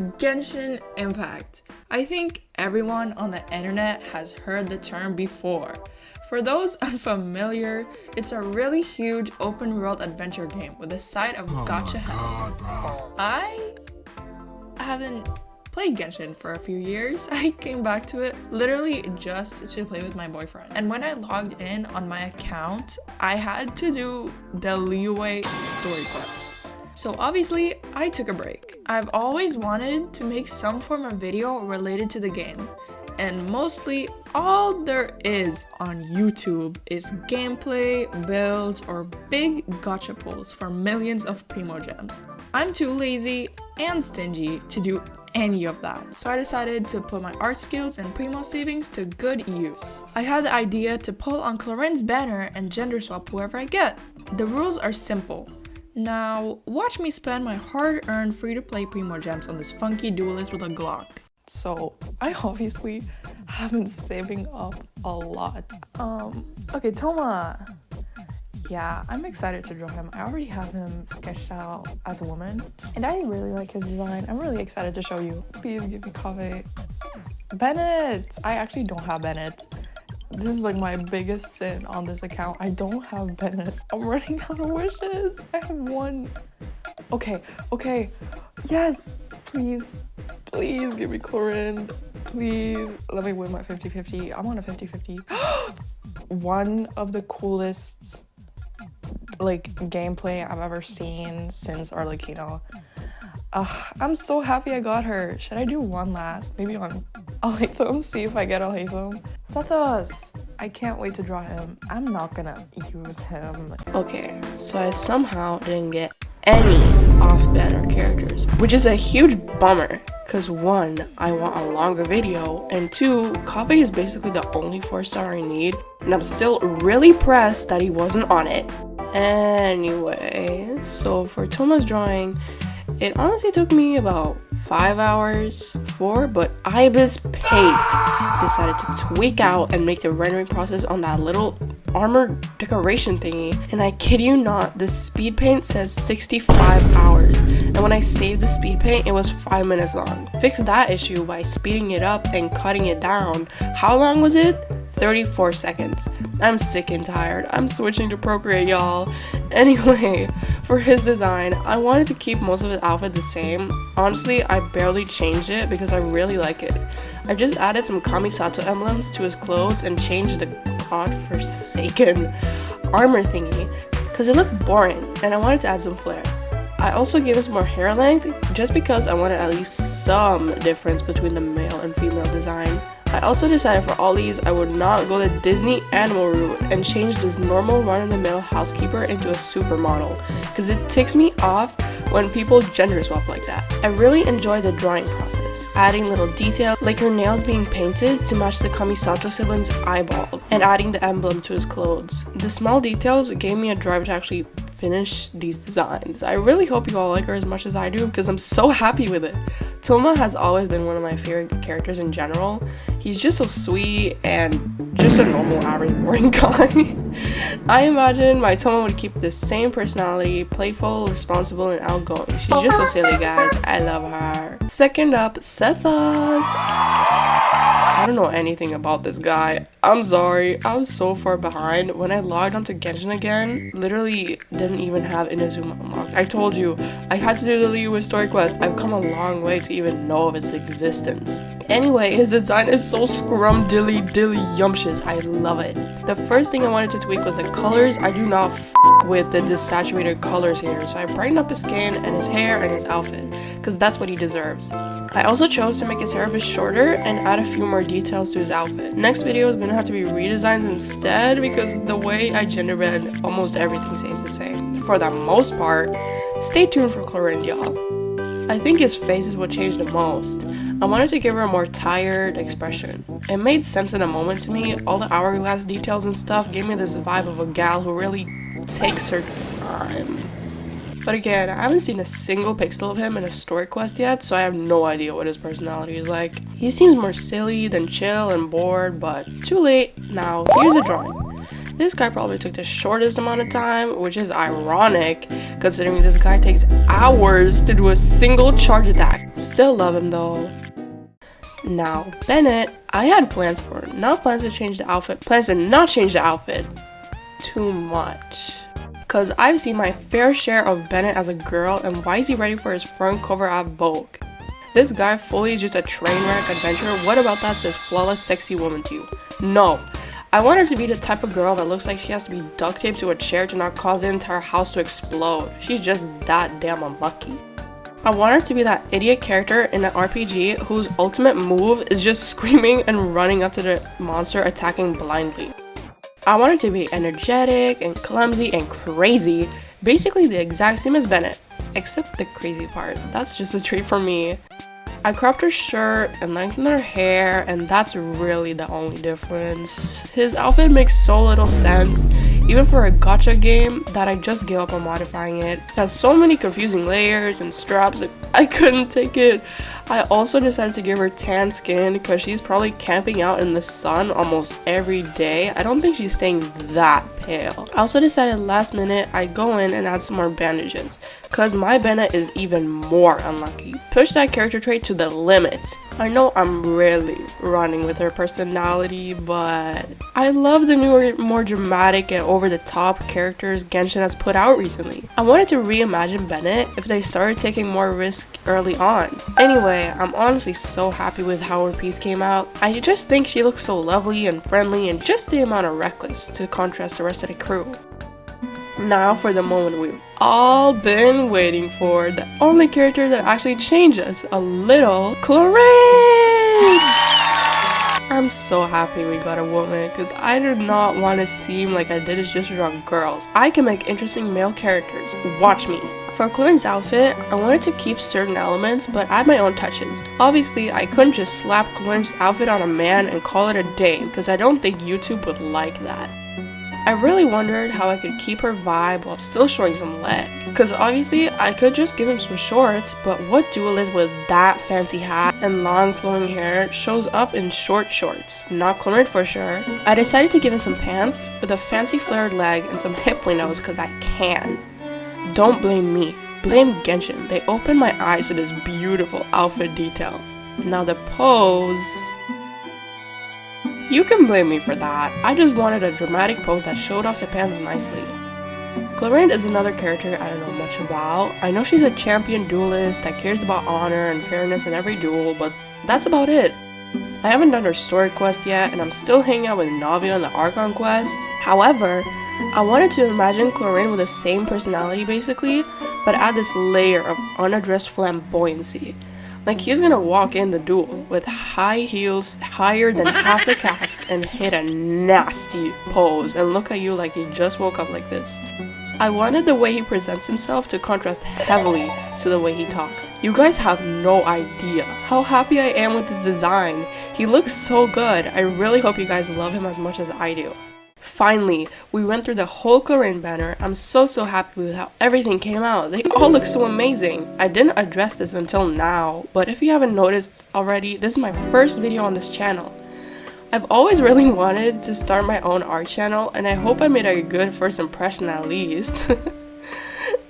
Genshin Impact. I think everyone on the internet has heard the term before. For those unfamiliar, it's a really huge open world adventure game with a side of gacha heavy. I haven't played Genshin for a few years. I came back to it literally just to play with my boyfriend. And when I logged in on my account, I had to do the leeway story quest. So obviously, I took a break. I've always wanted to make some form of video related to the game, and mostly all there is on YouTube is gameplay, builds, or big gacha pulls for millions of primo gems. I'm too lazy and stingy to do any of that, so I decided to put my art skills and primo savings to good use. I had the idea to pull on Chlorine's banner and gender swap whoever I get. The rules are simple. Now, watch me spend my hard-earned free-to-play primo gems on this funky duelist with a Glock. So, I obviously have been saving up a lot. Okay, Tomo. Yeah, I'm excited to draw him. I already have him sketched out as a woman, and I really like his design. I'm really excited to show you. Please give me coffee. Bennett! I actually don't have Bennett. This is like my biggest sin on this account. I don't have Bennett. I'm running out of wishes. I have one. Okay. Yes, please give me Chlorine. Please, let me win my 50-50. I'm on a 50-50. One of the coolest like gameplay I've ever seen since Arlecchino. I'm so happy I got her. Should I do one last? Maybe on Alhaitham, see if I get Alhaitham. Sethos! I can't wait to draw him. I'm not gonna use him. Okay, so I somehow didn't get any off-banner characters, which is a huge bummer, because 1, I want a longer video, and 2, Coffee is basically the only 4-star I need, and I'm still really pressed that he wasn't on it. Anyway, so for Tomo's drawing, it honestly took me about 5 hours, 4, but Ibis Paint decided to tweak out and make the rendering process on that little armor decoration thingy. And I kid you not, the speed paint says 65 hours. And when I saved the speed paint, it was 5 minutes long. Fix that issue by speeding it up and cutting it down. How long was it? 34 seconds. I'm sick and tired. I'm switching to Procreate, y'all. Anyway, for his design, I wanted to keep most of his outfit the same. Honestly, I barely changed it because I really like it. I just added some Kamisato emblems to his clothes and changed the godforsaken armor thingy because it looked boring and I wanted to add some flair. I also gave him some more hair length just because I wanted at least some difference between the male and female design. I also decided for all these I would not go the Disney animal route and change this normal run-of-the-mill housekeeper into a supermodel because it ticks me off when people gender swap like that. I really enjoy the drawing process, adding little details like her nails being painted to match the Kamisato sibling's eyeball and adding the emblem to his clothes. The small details gave me a drive to actually finish these designs. I really hope you all like her as much as I do because I'm so happy with it. Tomo has always been one of my favorite characters in general. He's just so sweet and just a normal, average, boring guy. I imagine my Tomo would keep the same personality, playful, responsible, and outgoing. She's just so silly, guys. I love her. Second up, Sethos. I don't know anything about this guy. I'm sorry, I was so far behind. When I logged onto Genshin again, literally didn't even have Inazuma unlocked. I told you, I had to do the Liyue story quest. I've come a long way to even know of its existence. Anyway, his design is so scrum-dilly-yumptious. I love it. The first thing I wanted to tweak was the colors. I do not with the desaturated colors here, so I brightened up his skin and his hair and his outfit, because that's what he deserves. I also chose to make his hair a bit shorter and add a few more details to his outfit. Next video is gonna have to be redesigns instead because the way I gender bend, almost everything stays the same. For the most part, stay tuned for Chlorine, y'all. I think his face is what changed the most. I wanted to give her a more tired expression. It made sense in a moment to me. All the hourglass details and stuff gave me this vibe of a gal who really takes her time. But again, I haven't seen a single pixel of him in a story quest yet, so I have no idea what his personality is like. He seems more silly than chill and bored, but too late. Now, here's a drawing. This guy probably took the shortest amount of time, which is ironic, considering this guy takes hours to do a single charge attack. Still love him though. Now, Bennett, I had plans for. Not plans to change the outfit, plans to not change the outfit too much. Cause I've seen my fair share of Bennett as a girl, and why is he ready for his front cover at Vogue? This guy fully is just a train wreck adventurer. What about that says flawless sexy woman to you? No. I want her to be the type of girl that looks like she has to be duct taped to a chair to not cause the entire house to explode. She's just that damn unlucky. I want her to be that idiot character in an RPG whose ultimate move is just screaming and running up to the monster attacking blindly. I want her to be energetic and clumsy and crazy, basically the exact same as Bennett, except the crazy part. That's just a trait for me. I cropped her shirt and lengthened her hair, and that's really the only difference. His outfit makes so little sense, even for a gacha game, that I just gave up on modifying it. It has so many confusing layers and straps that I couldn't take it. I also decided to give her tan skin because she's probably camping out in the sun almost every day. I don't think she's staying that pale. I also decided last minute I'd go in and add some more bandages, because my Bennett is even more unlucky. Push that character trait to the limit. I know I'm really running with her personality, but I love the newer, more dramatic and over-the-top characters Genshin has put out recently. I wanted to reimagine Bennett if they started taking more risk early on. Anyway, I'm honestly so happy with how her piece came out. I just think she looks so lovely and friendly and just the amount of reckless to contrast the rest of the crew. Now for the moment we've all been waiting for, the only character that actually changes a little, Chlorine! I'm so happy we got a woman, because I do not want to seem like I did this just around girls. I can make interesting male characters. Watch me. For Chlorine's outfit, I wanted to keep certain elements but add my own touches. Obviously, I couldn't just slap Chlorine's outfit on a man and call it a day, because I don't think YouTube would like that. I really wondered how I could keep her vibe while still showing some leg. Because obviously, I could just give him some shorts, but what duelist with that fancy hat and long flowing hair shows up in short shorts? Not Chlorine for sure. I decided to give him some pants with a fancy flared leg and some hip windows because I can. Don't blame me, blame Genshin. They opened my eyes to this beautiful outfit detail. Now the pose... You can blame me for that. I just wanted a dramatic pose that showed off the pants nicely. Chlorine is another character I don't know much about. I know she's a champion duelist that cares about honor and fairness in every duel, but that's about it. I haven't done her story quest yet, and I'm still hanging out with Navi on the Archon quest. However, I wanted to imagine Chlorine with the same personality basically, but add this layer of unaddressed flamboyancy. Like he's gonna walk in the duel with high heels higher than half the cast and hit a nasty pose and look at you like he just woke up like this. I wanted the way he presents himself to contrast heavily to the way he talks. You guys have no idea how happy I am with this design. He looks so good. I really hope you guys love him as much as I do. Finally, we went through the whole Chlorine banner. I'm so happy with how everything came out. They all look so amazing. I didn't address this until now, but if you haven't noticed already, this is my first video on this channel. I've always really wanted to start my own art channel, and I hope I made a good first impression at least.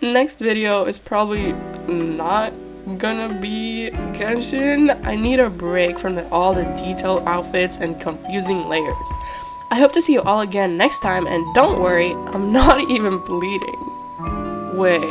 Next video is probably not gonna be Genshin. I need a break from all the detailed outfits and confusing layers. I hope to see you all again next time, and don't worry, I'm not even bleeding. Wait.